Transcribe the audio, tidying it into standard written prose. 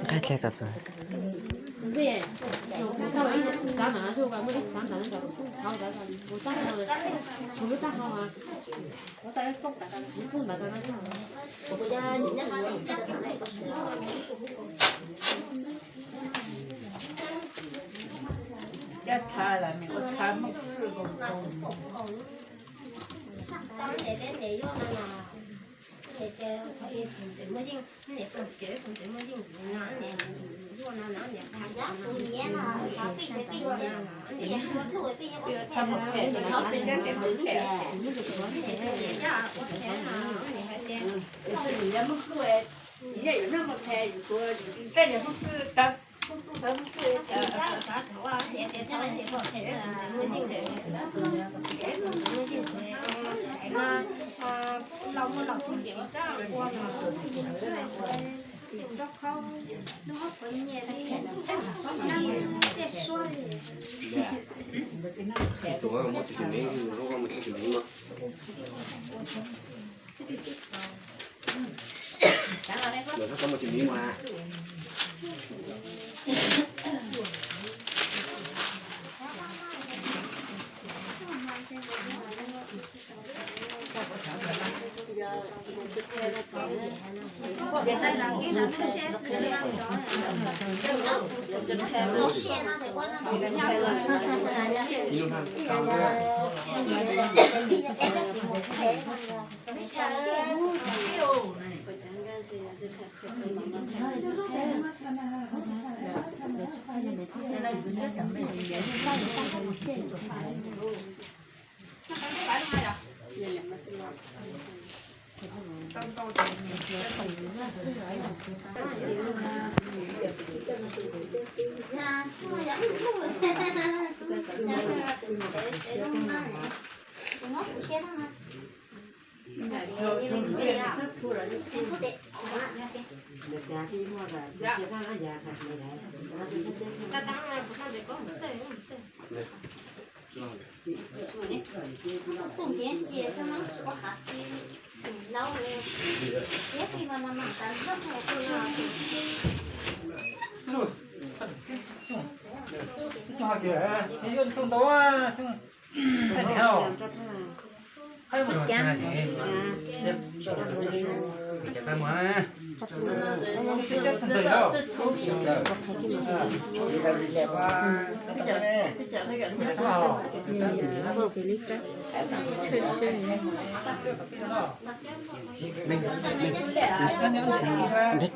开起来到这。对，稍微加难的时候，我一上站那个，好在那里，我打好了，我没打好啊，我打送打到，送打到那上，我回家人家我一家上来一个是。要查了没？我查没试过。当年的内容呢？那个可以怎么用？那个节目怎么用？哪年？如果哪年？他不年了，他必须必要年了。你说作为必要我他们配的，他人家给不配。人家我配了，你还得。就是人家没过来，人家有那么配，就说这里不是当。咱们是啥头啊？也给他们也好配的，怎么用的？怎么用的？那老母老祖点炸过嘛？用着烤，那么分年的，再说的。昨晚我就是没有，我们就是没嘛。那他怎么就没嘛？重点介绍嘛，我还是老的，也可以慢慢慢，但是那不会啊。이건 좀 넣어, 좀. 해요. 할머니 괜찮지. 이제 가면. 진짜 좀 더요. Rất